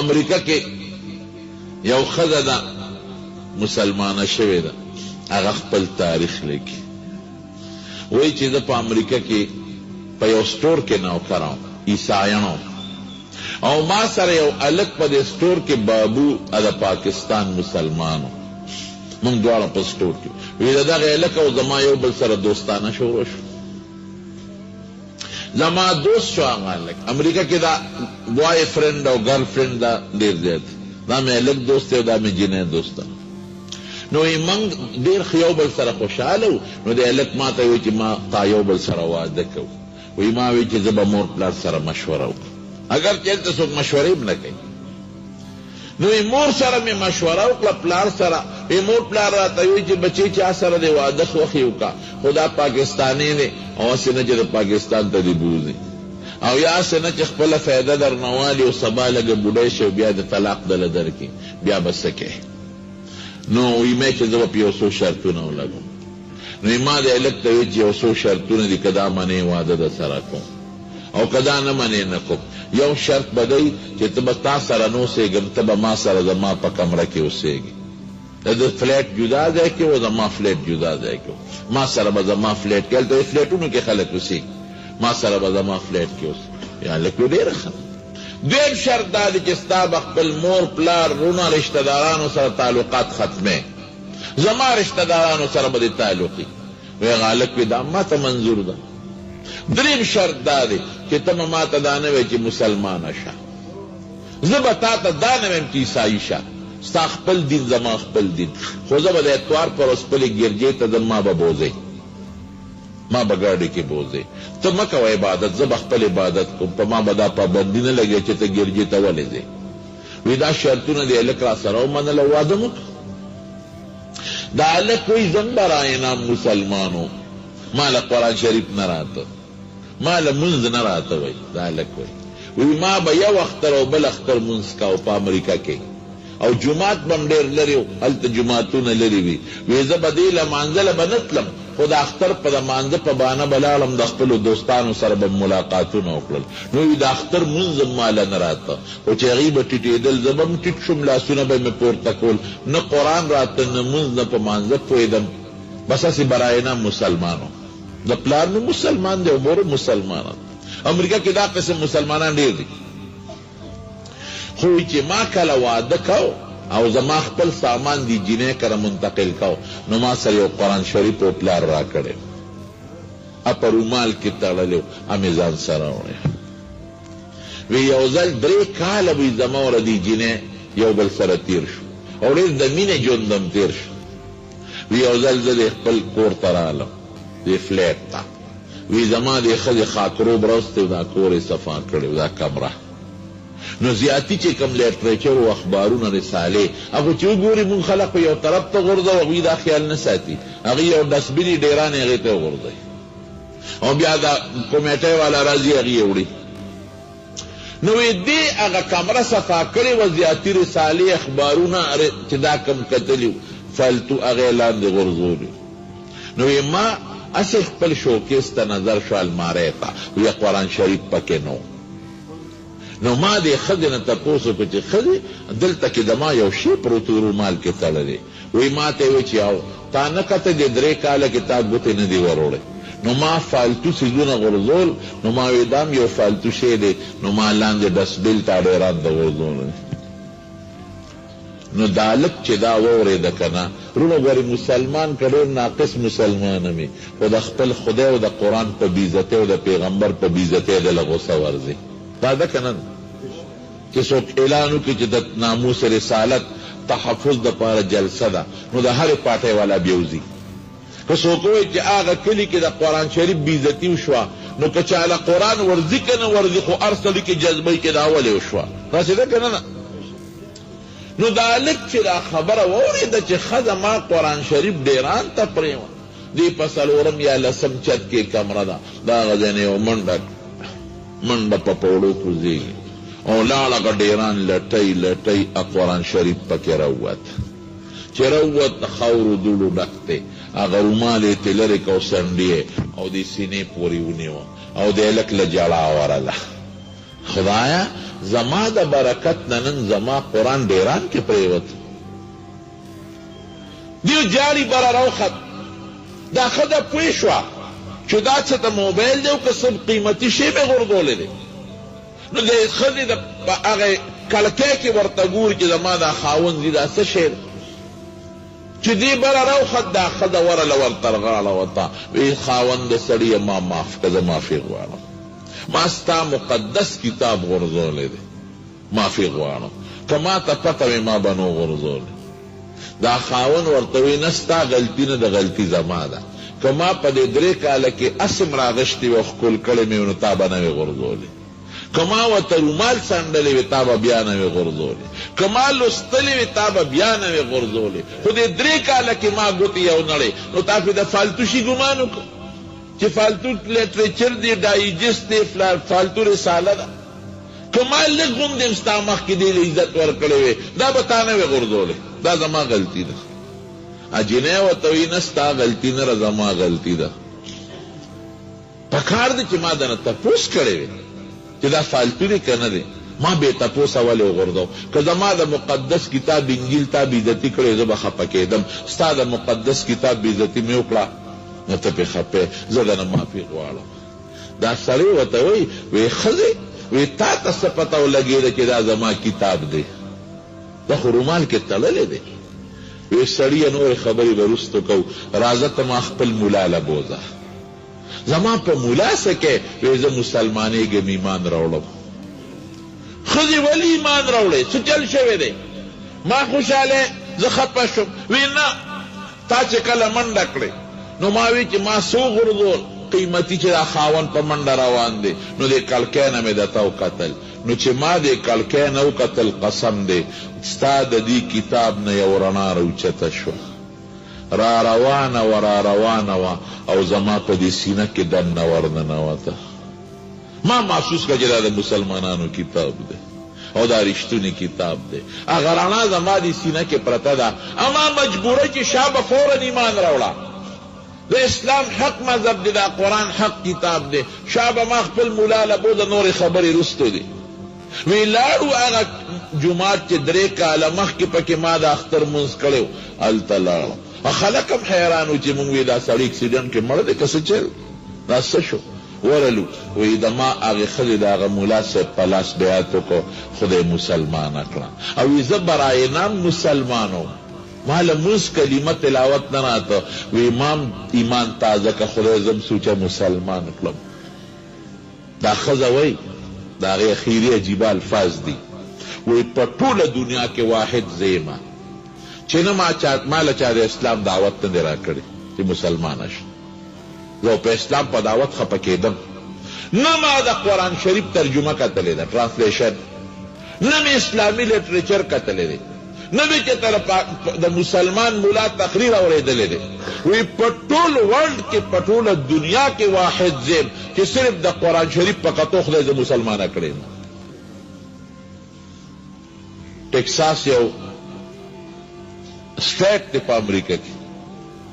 امریکا کې یو ښځه ده مسلمانه شوې ده، هغه خپل تاریخ لیکي. وایي چې زه په امریکا کې په یو سټور کې نوکر وم، عیسایانو، او ما سره یو هلک په دې سټور کې بابو د پاکستان مسلمانو، موږ دواړه په سټور کې. وایي د دغه هلک او زما یو بل سره دوستانه شروع شو. زما دوست شو هغه هلک. امریکا کې دا بوای فرینډ او ګرل فرینډ دا ډېر زیات، دا مې هلک دوست دی او دا مې جینۍ دوست ده. نو موږ ډېر ښه یو بل سره خوشحاله وو. نو د هلک ما ته وایي چې ما تا یو بل سره واده کوو. وایي ما وایي چې زه به مور پلار سره مشوره وکړم، اگر چې هلته څوک مشورې هم نه کوي. نو مور سره مې مشوره وکړه، پلار سره. مور پلار راته وایي چې بچې چا سره دی واده خوښې وکړه، خو دا پاکستاني دی او هسې نه چې د پاکستان ته دې بوځي، او یا هسې نه چې خپله فایده درنه والي او سبا لږه بوډۍ شي او بیا د طلاق دله درکړي، بیا به څه کوې؟ نو وایي مې چې زه به په یو څو شرطونه ولګوم. نو ما د هلک ته وایي چې یو څو شرطونه دي، که دا منې واده در سره کوم، او که دا نه منې نه کوم. یو شرط به دی چې ته به تا سره نه اوسېږم، ته به ما سره زما په کمره کې اوسېږي. د فلیټ جدا ځای کې و، زما فلیټ جدا ځای کې و. ما سره به زما فلیټ کې، هلته فلیټونو کې خلک اوسېږي، ما سره به زما فلیټ کې اوسېږي. یا هلک وایي ډېره ښه. دویم شرط دا دی چې ستا به خپل مور پلار رونه رشته دارانو سره تعلقات ختمې، زما رشته دارانو سره به دې تعلقي. وایي هغه هلک وایي دا ما ته منظور ده. دریم شرط دا دی چې ته به ما ته دا نه وایې چې مسلمانه شه، زه به تا ته دا نه وایم چې عیسایي شه، ستا خپل دین زما خپل دین. خو زه به د اتوار پر ورځ خپلې ګرجې ته ځم، ما به بوځئ، ما به ګاډي کې بوځئ. ته مه کوه عبادت، زه به خپل عبادت کوم، په ما به دا پابندي نه لګوي چې ته ګرجې ته ولې ځې. وایي دا شرطونه د هلک را سره ومنل او واده مو. دا هلک وایي زه هم براینه مسلمانو، ما له قرآن شریف نه راته، ما له مونځ نه راته. وایي دا هلک وایي ما به یو اختر او بل اختر مونځ کاو په امریکا کې، او جماعت به هم ډېر لرې و، هلته جماعتونه لرې وي. وایي زه به دې لمانځله به نه تلم، خو د اختر په لمانځه په بهانه به لاړم، د خپلو دوستانو سره به ملاقاتونه وکړل. نو وایي د اختر مونځ هم ماله نه راته، خو چې هغوی به ټیټېدل زه به هم ټیټ شوم، لاسونه به مې پورته کول، نه قرآن راته، نه مونځ، نه په مانځه پوهېدم. بس هسې براینه مسلمانو، د پلار مې مسلمان دی او مور مسلمانان. امریکا کې دا قسم مسلمانان ډېر دي. خو چې ما کله واده کو او زما خپل سامان دی جینۍ کره منتقل کو، نو ما سره یو قرآن شریف او پلار را کړی، په رومال کې تړلی، امې ځان سره وړی. وی یو ځل 3 کاله وی زما او د جینۍ یو بل سره تیر شو، او ډېر د مینې ژوند هم تیر شو. وی یو ځل زه د خپل کور ته رالم، د فلیټ ته. وی زما د ښځې خاطروب راوستی، دا کور یې صفا کړی، دا کمره. نو زیاتی چې کوم لیټریچر او اخبارونه رسالې، هغه چې وګوري مونږ خلک په یو طرف ته غورځوو، هغوی دا خیال نه ساتي، هغوی یو ډسبین ډیران هغې ته وغورځوي، او بیا دا کمیټۍ والا راځي هغې یې وړي. نو دې هغه کمره صفا کړې وه، زیاتي رسالې اخبارونه چې دا کم کتلي فالتو هغې لاندې غورځولي. نو ما هسې خپل شوکیس ته نظر شو، المارۍ ته، ویې قرآن شریف پکې نه و. نو ما دې ښځې نه تپوس وکړو چې ښځې دلته کې زما یو شی پروت و رومال کې تړلی. وایي ما ته یې وایي چې او تا نه کته دې 3 کاله کې تا ګوتې نه دي وروړی. نو ما فالتو څیزونه غورځول، نو ما وایي دا هم یو فالتو شی دی، نو ما لاندې ډسبیل ته ډېران ته غورځولی. نو دا هلک چې دا واورېده که نه، وروڼه ګورې مسلمان که ډېر ناقص مسلمان وي، خو د خپل خدای او د قرآن په بېعزتۍ او د پیغمبر په بېعزتۍ دله غوسه ورځي. دا ده که نه چې څوک اعلان وکړي چې د ناموس رسالت تحفظ دپاره جلسه ده، نو د هرې پاټۍ والا بیوځي. که څوک وایي چې هغه کلي کې د قرآن شریف بېعزتي وشوه، نو که چاله قرآن ورځي که نه ورځي، خو هر سړي کې جذبۍ کې دا ولې وشوه، داسې ده که نه؟ نو دا هلک چې دا خبره واورېده چې ښځه ما قرآن شریف ډېران ته پرېوه، دې په 4 یا 10 چت کې کمره ده، دا هغه ځای نه یو منډه په پوړو کوزېږي، او لاړه هغه ډېران لټۍ لټۍ قرآن شریف پکې راووت. چې راووت د خاورو دوړو ډک دی، هغه رومال یې ترې لرې کړ او څنډې او د سینې پورې ونیوه، او د هلک له جړا ورله خدایا زما د برکت نن زما قرآن ډیران کې پریوت دیو جاری برا روخت دا خدا پوی شوا چې دا څه ته موبایل دی او که څه قیمتي شی مې غورځولی دی نو د ښځې د هغې کلکۍ کې ورته ګوري چې زما دا خاوند دي دا څه شی دی چې دې بره راوخت دا ښځه ورله ورته غاړه وته وی خاوند سړیه ما معاف که زه معافي غواړم ما ستا مقدس کتاب غورځولی دی معافي غواړم که ما ته پته وي ما به نو غورځولی دا خاوند ورته وی نه ستا غلطي نه د غلطي زما ده که ما په دې 3 کاله کې اسم راغشتې وي او ښکل کړی مې نو تا به نه وې غورځولی که ما ورته رومال څنډلی وي تا به بیا نه وې غورځولی که ما لوستلی وي تا به بیا نه وې غورځولی خو دې 3 کاله کې ما ګوتې یو نړی نو تا پې د فالتو شي ګمان وکړو چې فالتو لټریچر دی ډایجسټ دی فالتو رساله ده که ما لږ هم دې ستا مخکې دې له عزت ورکړی وی دا به تا نه وې غورځولی دا زما غلطي ده اجینه ورته وي نه ستا غلطي نه زما غلطي ده پکار دی چې ما دنه تپوس کړی وی چې دا فالتو دی که نه دی ما بې تپوسه ولې وغورځو که زما د مقدس کتاب انجیل تا بېعزتي کړی زه به خفه کېدم ستا د مقدس کتاب بېعزتي مې وکړه نو ته پې خفې زه دنه معافي غواړم دا سړی ورته وایي وی ښځې وی تا ته څه پته ولګېده چې دا زما کتاب دی دا خو رومال کې تړلی دی وی سړیه نورې خبرې به وروستو کوو راځه ته ما خپل ملا له بوځه زما په ملا څه کې وی زه مسلمانېږم ایمان راوړم ښځې ولې ایمان راوړی څه چل شوی دی ما خوشحاله زه خفه شم وی نه تا چې کله منډه کړې نو ما وی چې ما څو غورځول قیمتي چې دا خاوند په منډه روان دی نو دې کلکۍ نه مې درته وکتل نو چې ما دې کلکۍ نه وکتل قسم دی ستا د دې کتاب نه یو رڼا راوچته شوه را روانه و را روانه وه او زما په دې سینه کې دننه ورننوته ما محسوس کړه چې دا د مسلمانانو کتاب دی او دا رښتونی کتاب دی هغه رڼا زما دې سینه کې پرته ده اما مجبوره چې شا به فورا ایمان راوړه د اسلام حق مذهب دی دا قرآن حق کتاب دی شا به ما خپل ملا له بوځه نورې خبرې رستو دی وی لاړو هغه جومات چې 3 کاله مخکې پکې ما د اختر مونځ کړی و هلته لاړم خلک هم حیران و چې مونږ وی دا سړی اکسیډنټ کې مړ دی که څه چل دا څه شو ورلو وی د ما هغې ښځې د هغه ملا صاحب په لاس بیعت وکړو خدای مسلمانه کړه او وی زه برای نام مسلمان وم ما لمونځ کلمه تلاوت نه راته وی امام ایمان تازه که خدای زم سوچه مسلمان کړم دا ښځه وی د هغې اخیري عجیبه الفاظ دي وی په ټوله دنیا کې واحد زیمه چې نه ما له چا د اسلام دعوت نه دی راکړی چې مسلمانه شي زه په اسلام په دعوت خفه کېدم نه ما د قرآن شریف ترجمه کتلی ده ټرانسلیشن نه مې اسلامي لټریچر کتلی دی نه مې چې تر د مسلمان ملا تقریر اورېدلی دی وی په ټول ورلډ کې په ټوله دنیا کې واحد زیم چې صرف د قرآن شریف په کتو خدای زه مسلمانه کړی یم ټکساس یو سټیټ دی په امریکا کې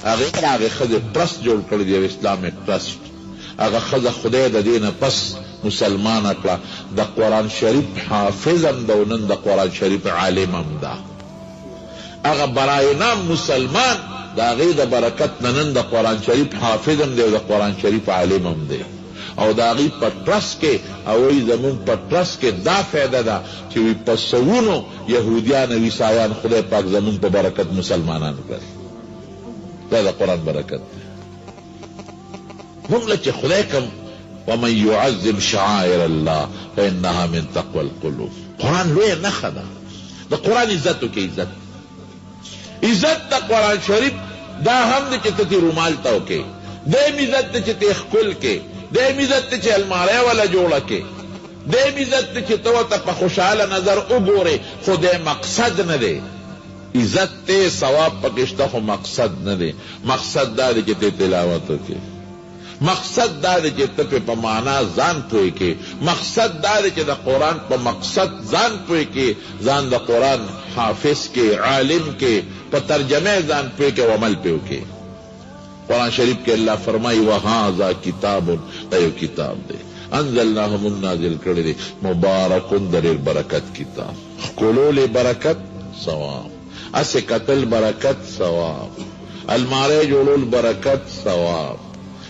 هغې ښځې ټرسټ جوړ کړی دی یو اسلامک ټرسټ هغه ښځه خدای د دې نه پس مسلمانه کړه د قرآن شریف حافظ هم ده او نن د قرآن شریف عالم هم ده هغه برای نام مسلمان د هغې د برکت نه نن د قرآن شریف حافظ هم دی او د قرآن شریف عالم هم دی او د هغې په ټرسټ کې او وایي زمونږ په ټرسټ کې دا فایده ده چې وي په سوونو یهودیان او عیسایان خدای پاک زمونږ په برکت مسلمانان کړل دا د قرآن برکت دی مونږ له چې خدای کوم ومن يعظم شعائر الله فإنها من تقوى القلوب قرآن لویه نښه ده د قرآن عزت وکړي عزت د قرآن شریف دا هم دی چې ته رومال ته وکړې دیم عزت دی چې ته ښکل کې دیم عزت دی چې الماری والا جوړه کې دیم عزت دی چې ته ورته په خوشحاله نظر وګورې خو دی مقصد نه دی عزت ته ثواب پکې شته خو مقصد نه دی مقصد دا دی چې ته تلاوت وکړې مقصد دا دی چې ته په معنا ځان پوه کې مقصد دا دی چې د قرآن په مقصد ځان پوه کې ځان د قرآن حافظ کې عالم کې په ترجمه ځان پوه کې او عمل پوه کې قرآن شریف کې الله فرمایي وهذا کتاب دا یو کتاب دی انزلناه من نازل کړی دی مبارکون در برکت کتاب خلول برکت ثواب اسے قتل برکت ثواب المارے جوړول برکت ثواب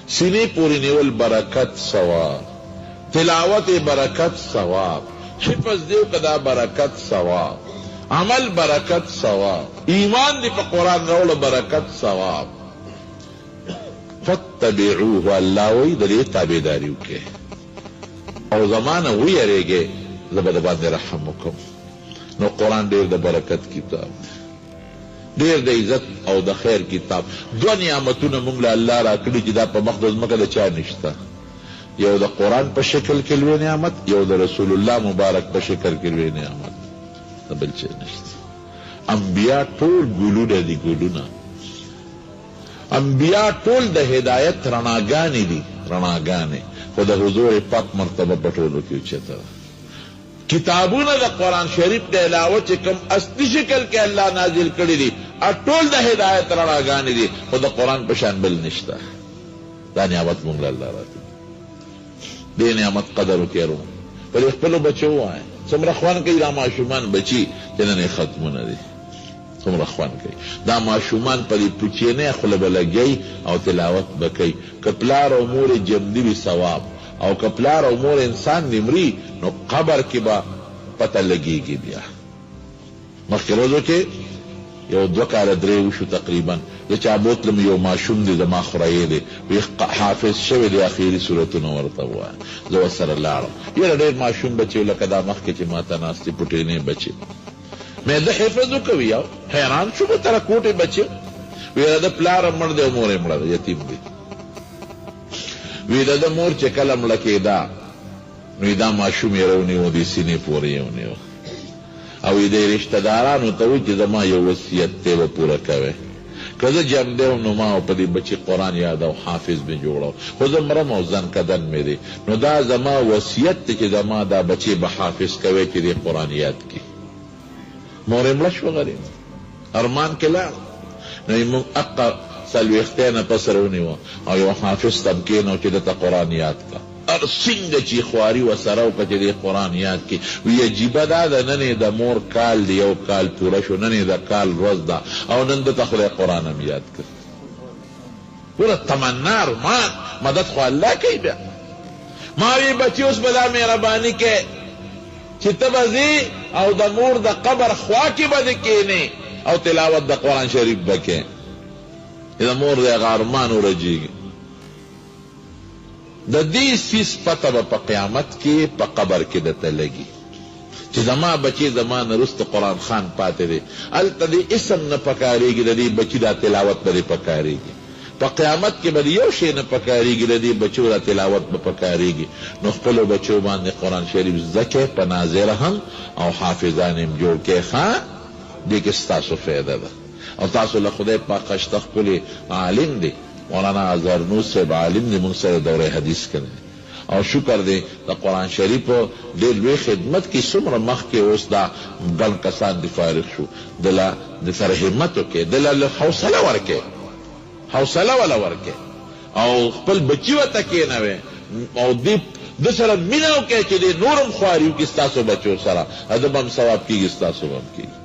سینې پوری نیول برکت ثواب تلاوت برکت ثواب حفظ دیو کدا برکت ثواب عمل برکت ثواب ایمان دی په قرآن راوړ برکت ثواب فتبعوه الله وی دې تابعداري وکړه او زمانه ویریږي زبر باندې رحم وکم نو قرآن ډیر د برکت کتاب ډیر د عزت او د خیر کتاب دو نعمتونه موږ له الله راکړي چې دا په مقدس مکه د چا نشته یو د قرآن په شکل کې لوی نعمت یو د رسول الله مبارک په شکل کې لوی نعمت د بل څه نشته انبیا ټول ګلونه دي ګلونه انبیا ټول د هدایت رڼاګانې دي رڼاګانې خو د حضور پاک مرتبه په ټولو کې اوچته کتابونه د قرآن شریف د علاوه چې کوم اصلي شکل کې الله نازل کړي دي ټول د هدایت رڼاګانې دي خو د قرآن په شان بل نشته دا نعمت موږ له الله راکړي دې نعمت قدر وکړو پر خپلو بچو وایي څومره خوان کوي دا ماشومان بچي چې نن ختمونه دي څومره خوان کوي دا ماشومان په دې پوچینه خوله به لګي او تلاوت به کوي که پلار او مور جمدي وي ثواب او که پلار او مور انسان نمري نو قبر کې به پته لګېږي بیا مخکې ورځو کې یو 2 کاله 3 وشو تقریبا د چا بوتلم یو ماشوم دی زما خورایې دی وی حافظ شوی دی اخیري صورتونه ورته ووایه زه ورسره لاړم یاره ډېر ماشوم بچی لکه دا مخکې چې ما ته ناستې پټېنې بچې مې ده حفظ وکوي او حیران شو به تره کوټې بچې وی د پلار مړ دی او مور یې مړه ده یتیم دی وی د مور چې کله مړه کېده نو دا ماشوم یې راونیو دې سینې پورې یې ونیو او دې رشتہ دارانو ته وی چې زما یو وصیت دی به پوره کوئ که زه جمع دی نو ما په دې بچي قرآن یاد او حافظ مې جوړو خو زه مرم او ځن کدن مې دی نو دا زما وصیت دی چې زما دا بچي به حافظ کوي چې دې قرآن یاد کړي مور یې مړه شوه غریب ارمان کې لاړ نو یې موږ اقا څلوېښتۍ نه پس راونیوه او یو حافظ ته م کېنو چې دته قرآن یاد کړه هر څنګه چې خواري ورسره وکړه چې دې قرآن یاد کړي وی عجیبه دا ده نن یې د مور کال دی یو کال پوره شو نن یې د کال ورځ ده او نن دته خدای قرآن هم یاد کړ ګوره تمنا ارمان مدد خو الله کوي بیا ما وی بچي اوس به دا مهرباني کې چې ته به ځې او د مور د قبر خوا کې به دې کښېنې او تلاوت د قرآن شریف به کوې د مور د هغه ارمان ورجېږي د دې سیس پته به په قیامت کې په قبر کې درته لګي چې زما بچی زما نه وروسته قرآن خان پاتې دی هلته دې اسم نه پکارېږي د دې بچي دا تلاوت به دې پکارېږي په قیامت کې به یو شی نه پکارېږي د دې بچو دا تلاوت به پکارېږي نو خپلو بچو باندې قرآن شریف زده کړئ په ناظره هم او حافظان هم جوړ کړئ ښه دې کې ستاسو فایده ده او تاسو له خدای پاک شته ښکلی عالم دی مولانا اظهرنوس صاحب عالم دی موږ سره دوره حدیث کړی او شکر دی د قرآن شریف ډېر لوی خدمت کې څومره مخکې اوس دا ګڼ کسان دې فارغ شو دله د سره همت وکړې دله حوصله ورکړې حوصله وله ورکړې او خپل بچي ورته کښېنوې او د سره مینه وکړې چې دې نور هم خواري وکړي ستاسو بچو سره ادب هم ثواب کېږي ستاسو هم کېږي